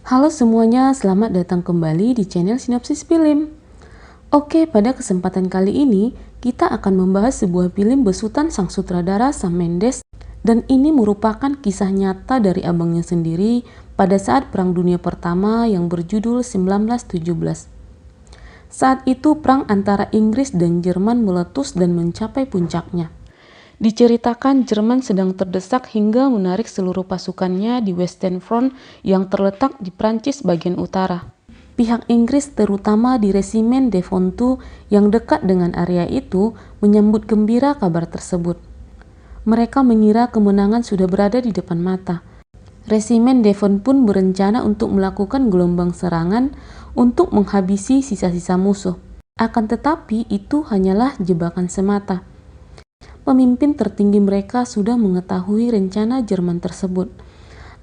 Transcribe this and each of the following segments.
Halo semuanya, selamat datang kembali di channel Sinopsis Film. Oke, pada kesempatan kali ini kita akan membahas sebuah film besutan sang sutradara Sam Mendes, dan ini merupakan kisah nyata dari abangnya sendiri pada saat Perang Dunia Pertama yang berjudul 1917. Saat itu perang antara Inggris dan Jerman meletus dan mencapai puncaknya. Diceritakan Jerman sedang terdesak hingga menarik seluruh pasukannya di Western Front yang terletak di Prancis bagian utara. Pihak Inggris, terutama di Resimen Devontu yang dekat dengan area itu, menyambut gembira kabar tersebut. Mereka mengira kemenangan sudah berada di depan mata. Resimen Devon pun berencana untuk melakukan gelombang serangan untuk menghabisi sisa-sisa musuh. Akan tetapi itu hanyalah jebakan semata. Pemimpin tertinggi mereka sudah mengetahui rencana Jerman tersebut.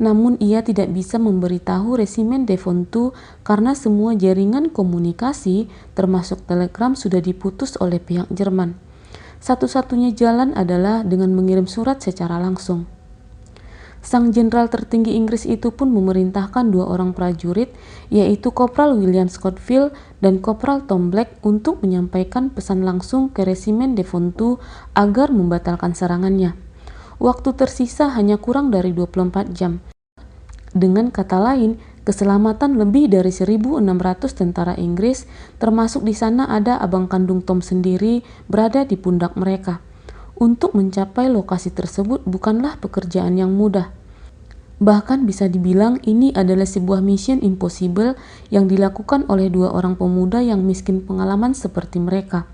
Namun ia tidak bisa memberitahu Resimen Devontu karena semua jaringan komunikasi termasuk telegram sudah diputus oleh pihak Jerman. Satu-satunya jalan adalah dengan mengirim surat secara langsung. Sang jenderal tertinggi Inggris itu pun memerintahkan dua orang prajurit, yaitu Kopral William Scottfield dan Kopral Tom Black, untuk menyampaikan pesan langsung ke Resimen Devontu agar membatalkan serangannya. Waktu tersisa hanya kurang dari 24 jam. Dengan kata lain, keselamatan lebih dari 1.600 tentara Inggris, termasuk di sana ada abang kandung Tom sendiri, berada di pundak mereka. Untuk mencapai lokasi tersebut bukanlah pekerjaan yang mudah. Bahkan bisa dibilang ini adalah sebuah mission impossible yang dilakukan oleh dua orang pemuda yang miskin pengalaman seperti mereka.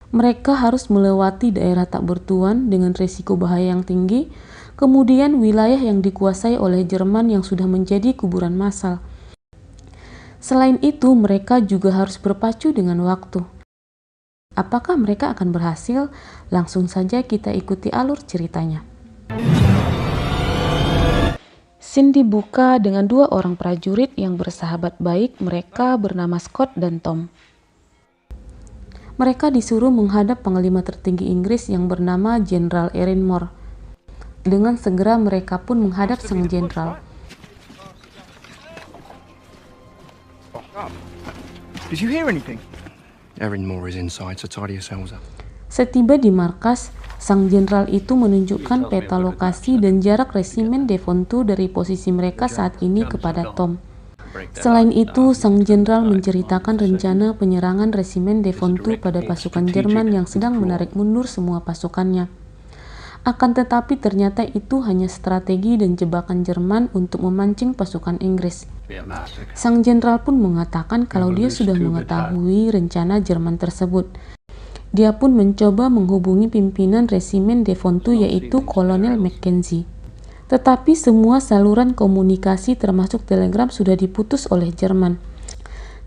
Mereka harus melewati daerah tak bertuan dengan risiko bahaya yang tinggi, kemudian wilayah yang dikuasai oleh Jerman yang sudah menjadi kuburan massal. Selain itu, mereka juga harus berpacu dengan waktu. Apakah mereka akan berhasil? Langsung saja kita ikuti alur ceritanya. Scene dibuka dengan dua orang prajurit yang bersahabat baik, mereka bernama Scott dan Tom. Mereka disuruh menghadap panglima tertinggi Inggris yang bernama Jenderal Erin Moore. Dengan segera mereka pun menghadap sang jenderal. Did you hear anything? Erin Moore is inside, so tidy yourselves up. Setiba di markas, sang jenderal itu menunjukkan peta lokasi dan jarak Resimen Devontu dari posisi mereka saat ini kepada Tom. Selain itu, sang jenderal menceritakan rencana penyerangan Resimen Devontu pada pasukan Jerman yang sedang menarik mundur semua pasukannya. Akan tetapi ternyata itu hanya strategi dan jebakan Jerman untuk memancing pasukan Inggris. Sang jenderal pun mengatakan kalau dia sudah mengetahui rencana Jerman tersebut. Dia pun mencoba menghubungi pimpinan Resimen Devontu, yaitu Kolonel Mackenzie. Tetapi semua saluran komunikasi termasuk telegram sudah diputus oleh Jerman.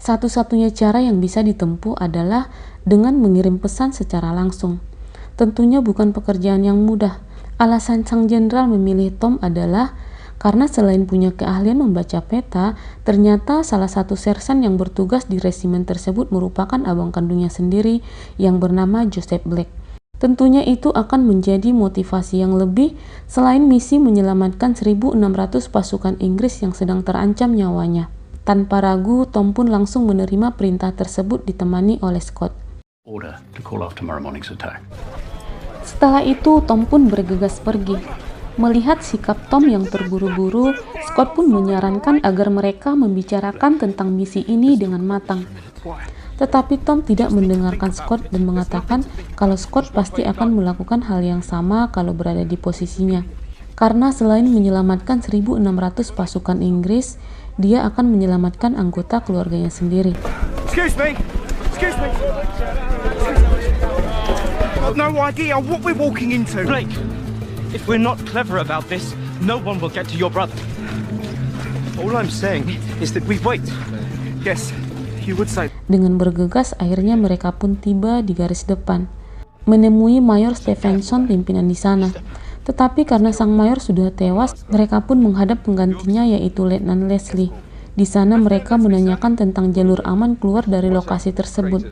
Satu-satunya cara yang bisa ditempuh adalah dengan mengirim pesan secara langsung. Tentunya bukan pekerjaan yang mudah. Alasan sang jenderal memilih Tom adalah karena selain punya keahlian membaca peta, ternyata salah satu sersan yang bertugas di resimen tersebut merupakan abang kandungnya sendiri yang bernama Joseph Black. Tentunya itu akan menjadi motivasi yang lebih selain misi menyelamatkan 1.600 pasukan Inggris yang sedang terancam nyawanya. Tanpa ragu, Tom pun langsung menerima perintah tersebut ditemani oleh Scott. Order to call off tomorrow morning's attack. Setelah itu, Tom pun bergegas pergi. Melihat sikap Tom yang terburu-buru, Scott pun menyarankan agar mereka membicarakan tentang misi ini dengan matang. Tetapi Tom tidak mendengarkan Scott dan mengatakan kalau Scott pasti akan melakukan hal yang sama kalau berada di posisinya. Karena selain menyelamatkan 1.600 pasukan Inggris, dia akan menyelamatkan anggota keluarganya sendiri. Excuse me. Excuse me. I've no idea what we're walking into. Blake, if we're not clever about this, no one will get to your brother. All I'm saying is that we wait. Yes, you would say. Dengan bergegas, akhirnya mereka pun tiba di garis depan, menemui Mayor Stevenson, pimpinan di sana. Tetapi karena sang mayor sudah tewas, mereka pun menghadap penggantinya, yaitu Letnan Leslie. Di sana mereka menanyakan tentang jalur aman keluar dari lokasi tersebut.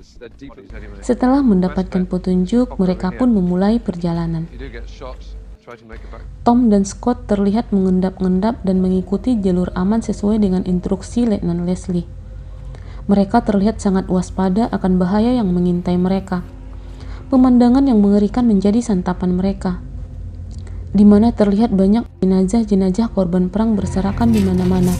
Setelah mendapatkan petunjuk, mereka pun memulai perjalanan. try to make a boat. Tom dan Scott terlihat mengendap-endap dan mengikuti jalur aman sesuai dengan instruksi Letnan Leslie. Mereka terlihat sangat waspada akan bahaya yang mengintai mereka. Pemandangan yang mengerikan menjadi santapan mereka, di mana terlihat banyak jenazah-jenazah korban perang berserakan di mana-mana.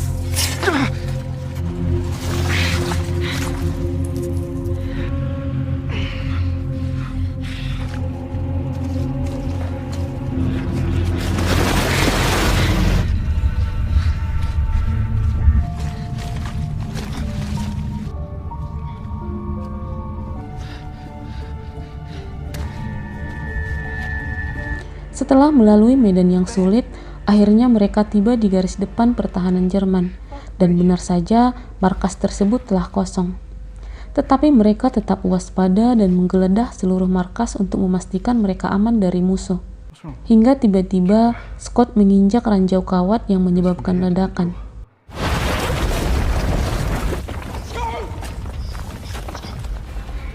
Setelah melalui medan yang sulit, akhirnya mereka tiba di garis depan pertahanan Jerman, dan benar saja markas tersebut telah kosong. Tetapi mereka tetap waspada dan menggeledah seluruh markas untuk memastikan mereka aman dari musuh. Hingga tiba-tiba Scott menginjak ranjau kawat yang menyebabkan ledakan.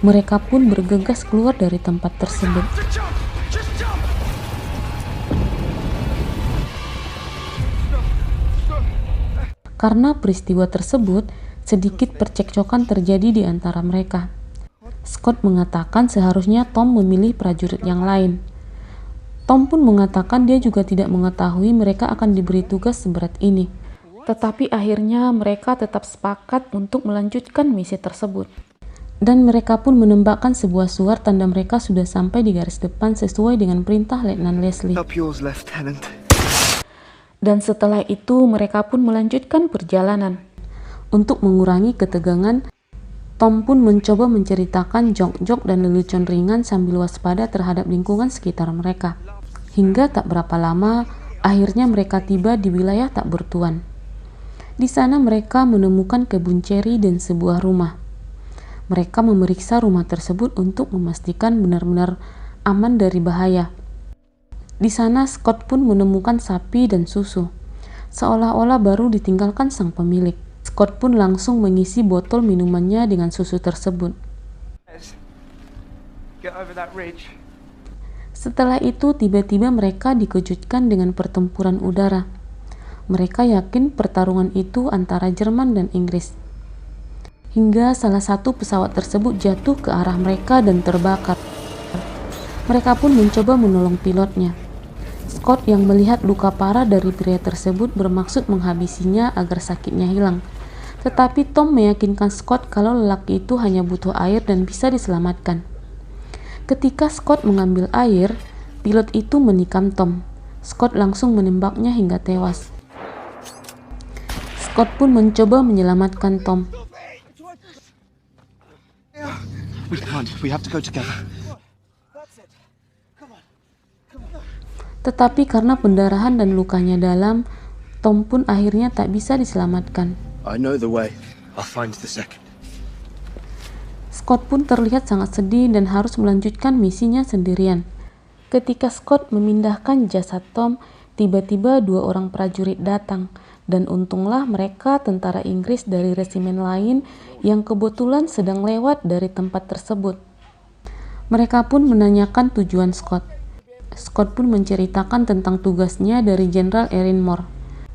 Mereka pun bergegas keluar dari tempat tersebut. Karena peristiwa tersebut, sedikit percekcokan terjadi di antara mereka. Scott mengatakan seharusnya Tom memilih prajurit yang lain. Tom pun mengatakan dia juga tidak mengetahui mereka akan diberi tugas seberat ini. Tetapi akhirnya mereka tetap sepakat untuk melanjutkan misi tersebut. Dan mereka pun menembakkan sebuah suar tanda mereka sudah sampai di garis depan sesuai dengan perintah Letnan Leslie. Up yours, Lieutenant. Dan setelah itu mereka pun melanjutkan perjalanan. Untuk mengurangi ketegangan, Tom pun mencoba menceritakan jok-jok dan lelucon ringan sambil waspada terhadap lingkungan sekitar mereka. Hingga tak berapa lama, akhirnya mereka tiba di wilayah tak bertuan. Di sana mereka menemukan kebun ceri dan sebuah rumah. Mereka memeriksa rumah tersebut untuk memastikan benar-benar aman dari bahaya. Di sana Scott pun menemukan sapi dan susu, seolah-olah baru ditinggalkan sang pemilik. Scott pun langsung mengisi botol minumannya dengan susu tersebut. Get over that ridge. Setelah itu tiba-tiba mereka dikejutkan dengan pertempuran udara. Mereka yakin pertarungan itu antara Jerman dan Inggris. Hingga salah satu pesawat tersebut jatuh ke arah mereka dan terbakar. Mereka pun mencoba menolong pilotnya. Scott yang melihat luka parah dari pria tersebut bermaksud menghabisinya agar sakitnya hilang. Tetapi Tom meyakinkan Scott kalau lelaki itu hanya butuh air dan bisa diselamatkan. Ketika Scott mengambil air, pilot itu menikam Tom. Scott langsung menembaknya hingga tewas. Scott pun mencoba menyelamatkan Tom. We have to go together. Tetapi karena pendarahan dan lukanya dalam, Tom pun akhirnya tak bisa diselamatkan. I know the way. I'll find the second. Scott pun terlihat sangat sedih dan harus melanjutkan misinya sendirian. Ketika Scott memindahkan jasad Tom, tiba-tiba dua orang prajurit datang, dan untunglah mereka tentara Inggris dari resimen lain yang kebetulan sedang lewat dari tempat tersebut. Mereka pun menanyakan tujuan Scott. Scott pun menceritakan tentang tugasnya dari Jenderal Erin Moore,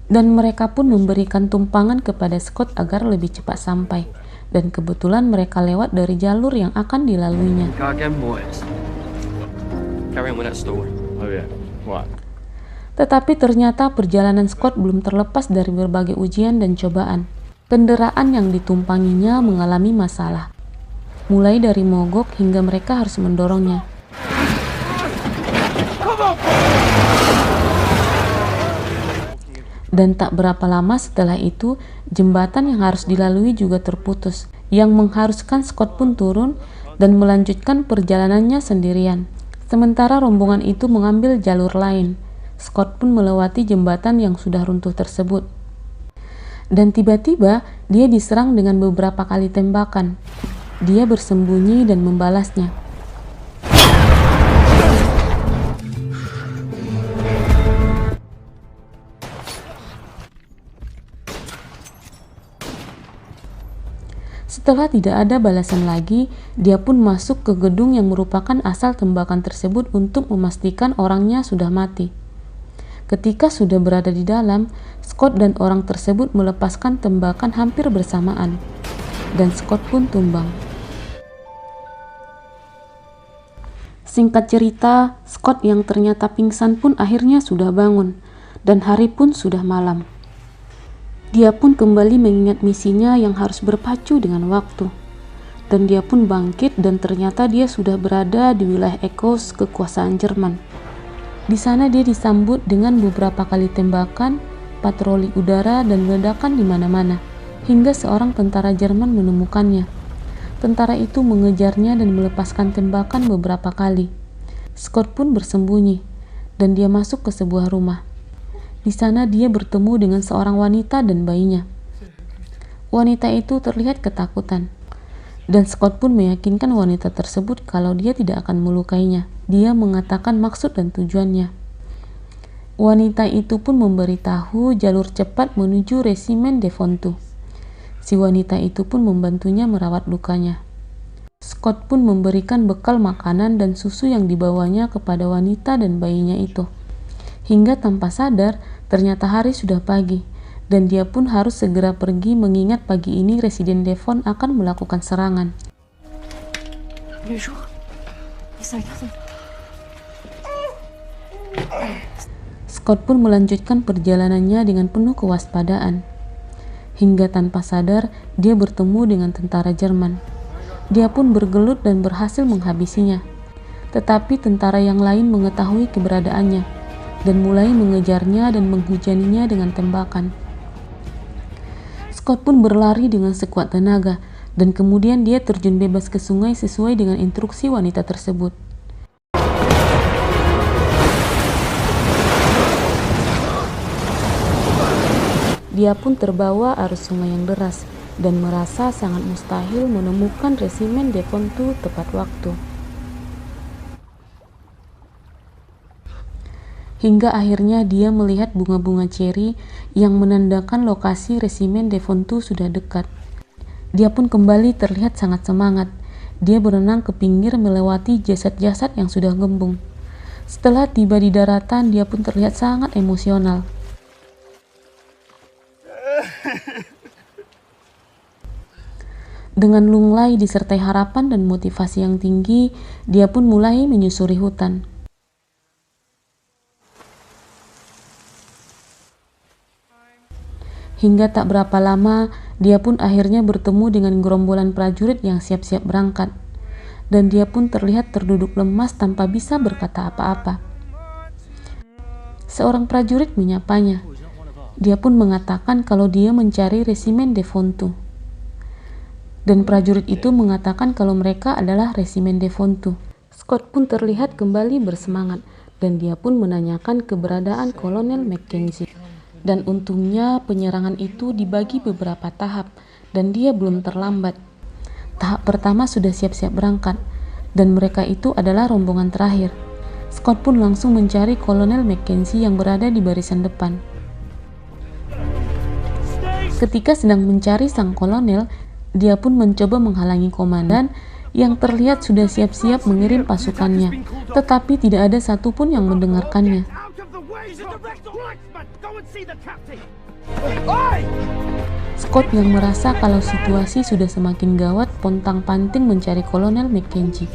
dan mereka pun memberikan tumpangan kepada Scott agar lebih cepat sampai, dan kebetulan mereka lewat dari jalur yang akan dilaluinya. Go again, boys. Carry on with that story. Oh yeah, what? Tetapi ternyata perjalanan Scott belum terlepas dari berbagai ujian dan cobaan. Kendaraan yang ditumpanginya mengalami masalah, mulai dari mogok hingga mereka harus mendorongnya. Dan tak berapa lama setelah itu, jembatan yang harus dilalui juga terputus, yang mengharuskan Scott pun turun dan melanjutkan perjalanannya sendirian. Sementara rombongan itu mengambil jalur lain, Scott pun melewati jembatan yang sudah runtuh tersebut. Dan tiba-tiba dia diserang dengan beberapa kali tembakan. Dia bersembunyi dan membalasnya. Setelah tidak ada balasan lagi, dia pun masuk ke gedung yang merupakan asal tembakan tersebut untuk memastikan orangnya sudah mati. Ketika sudah berada di dalam, Scott dan orang tersebut melepaskan tembakan hampir bersamaan, dan Scott pun tumbang. Singkat cerita, Scott yang ternyata pingsan pun akhirnya sudah bangun, dan hari pun sudah malam. Dia pun kembali mengingat misinya yang harus berpacu dengan waktu. Dan dia pun bangkit dan ternyata dia sudah berada di wilayah Echoes kekuasaan Jerman. Di sana dia disambut dengan beberapa kali tembakan, patroli udara dan ledakan di mana-mana, hingga seorang tentara Jerman menemukannya. Tentara itu mengejarnya dan melepaskan tembakan beberapa kali. Scott pun bersembunyi, dan dia masuk ke sebuah rumah. Di sana dia bertemu dengan seorang wanita dan bayinya. Wanita itu terlihat ketakutan, dan Scott pun meyakinkan wanita tersebut kalau dia tidak akan melukainya. Dia mengatakan maksud dan tujuannya. Wanita itu pun memberitahu jalur cepat menuju resimen Devontu. Si wanita itu pun membantunya merawat lukanya. Scott pun memberikan bekal makanan dan susu yang dibawanya kepada wanita dan bayinya itu. Hingga tanpa sadar, ternyata hari sudah pagi, dan dia pun harus segera pergi mengingat pagi ini Residen Devon akan melakukan serangan. Scott pun melanjutkan perjalanannya dengan penuh kewaspadaan. Hingga tanpa sadar, dia bertemu dengan tentara Jerman. Dia pun bergelut dan berhasil menghabisinya. Tetapi tentara yang lain mengetahui keberadaannya dan mulai mengejarnya dan menghujaninya dengan tembakan. Scott pun berlari dengan sekuat tenaga dan kemudian dia terjun bebas ke sungai sesuai dengan instruksi wanita tersebut. Dia pun terbawa arus sungai yang deras dan merasa sangat mustahil menemukan resimen Devontu tepat waktu. Hingga akhirnya dia melihat bunga-bunga ceri yang menandakan lokasi resimen Devontu sudah dekat. Dia pun kembali terlihat sangat semangat. Dia berenang ke pinggir melewati jasad-jasad yang sudah gembung. Setelah tiba di daratan, dia pun terlihat sangat emosional. Dengan lunglai disertai harapan dan motivasi yang tinggi, dia pun mulai menyusuri hutan. Hingga tak berapa lama, dia pun akhirnya bertemu dengan gerombolan prajurit yang siap-siap berangkat. Dan dia pun terlihat terduduk lemas tanpa bisa berkata apa-apa. Seorang prajurit menyapanya. Dia pun mengatakan kalau dia mencari resimen Devontu. Dan prajurit itu mengatakan kalau mereka adalah resimen Devontu. Scott pun terlihat kembali bersemangat dan dia pun menanyakan keberadaan Kolonel Mackenzie. Dan untungnya penyerangan itu dibagi beberapa tahap dan dia belum terlambat. Tahap pertama sudah siap-siap berangkat dan mereka itu adalah rombongan terakhir. Scott pun langsung mencari Kolonel Mackenzie yang berada di barisan depan. Ketika sedang mencari sang kolonel, dia pun mencoba menghalangi komandan yang terlihat sudah siap-siap mengirim pasukannya, tetapi tidak ada satupun yang mendengarkannya. Scott yang merasa kalau situasi sudah semakin gawat pontang-panting mencari Kolonel Mackenzie,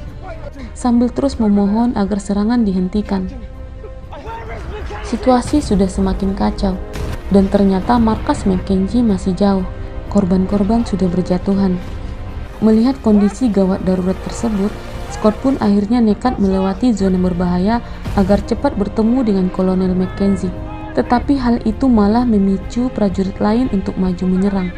sambil terus memohon agar serangan dihentikan. Situasi sudah semakin kacau, dan ternyata markas Mackenzie masih jauh. Korban-korban sudah berjatuhan. Melihat kondisi gawat darurat tersebut, Scott pun akhirnya nekat melewati zona berbahaya agar cepat bertemu dengan Kolonel Mackenzie. Tetapi hal itu malah memicu prajurit lain untuk maju menyerang.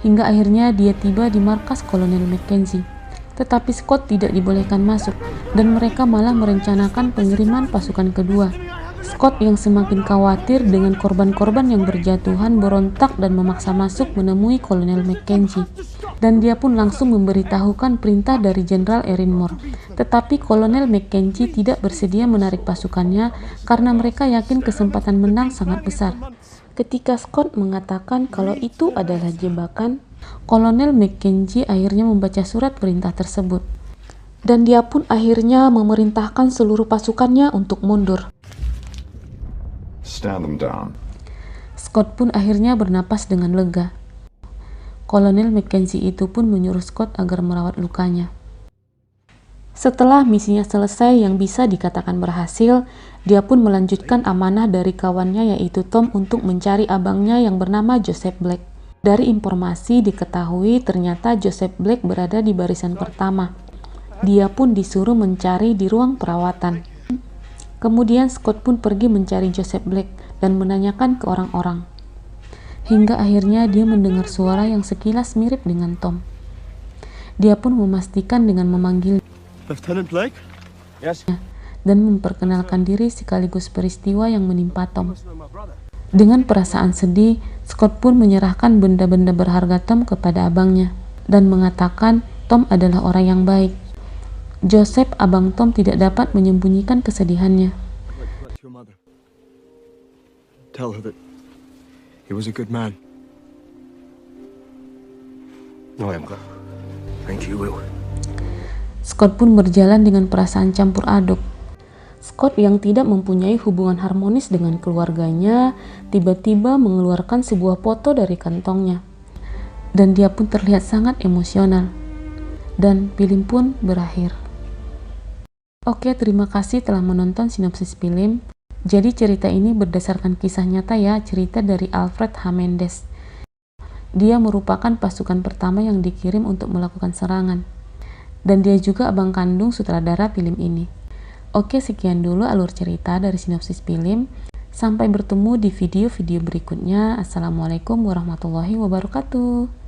Hingga akhirnya dia tiba di markas Kolonel Mackenzie. Tetapi Scott tidak dibolehkan masuk dan mereka malah merencanakan pengiriman pasukan kedua. Scott yang semakin khawatir dengan korban-korban yang berjatuhan berontak dan memaksa masuk menemui Kolonel Mackenzie. Dan dia pun langsung memberitahukan perintah dari Jenderal Erin Moore. Tetapi Kolonel Mackenzie tidak bersedia menarik pasukannya karena mereka yakin kesempatan menang sangat besar. Ketika Scott mengatakan kalau itu adalah jebakan, Kolonel Mackenzie akhirnya membaca surat perintah tersebut. Dan dia pun akhirnya memerintahkan seluruh pasukannya untuk mundur. Stand them down. Scott pun akhirnya bernapas dengan lega. Kolonel Mackenzie itu pun menyuruh Scott agar merawat lukanya. Setelah misinya selesai yang bisa dikatakan berhasil, dia pun melanjutkan amanah dari kawannya yaitu Tom untuk mencari abangnya yang bernama Joseph Black. Dari informasi diketahui ternyata Joseph Black berada di barisan pertama. Dia pun disuruh mencari di ruang perawatan. Kemudian Scott pun pergi mencari Joseph Black dan menanyakan ke orang-orang. Hingga akhirnya dia mendengar suara yang sekilas mirip dengan Tom. Dia pun memastikan dengan memanggil Lieutenant Blake? Yes? dan memperkenalkan diri sekaligus peristiwa yang menimpa Tom. Dengan perasaan sedih, Scott pun menyerahkan benda-benda berharga Tom kepada abangnya dan mengatakan Tom adalah orang yang baik. Joseph, abang Tom, tidak dapat menyembunyikan kesedihannya. Your mother. Tell her that he was a good man. No, I am. Thank you, Will. Scott pun berjalan dengan perasaan campur aduk. Scott yang tidak mempunyai hubungan harmonis dengan keluarganya, tiba-tiba mengeluarkan sebuah foto dari kantongnya. Dan dia pun terlihat sangat emosional. Dan film pun berakhir. Oke, terima kasih telah menonton sinopsis film. Jadi cerita ini berdasarkan kisah nyata ya, cerita dari Alfred H. Mendes. Dia merupakan pasukan pertama yang dikirim untuk melakukan serangan. Dan dia juga abang kandung sutradara film ini. Oke, sekian dulu alur cerita dari sinopsis film. Sampai bertemu di video-video berikutnya. Assalamualaikum warahmatullahi wabarakatuh.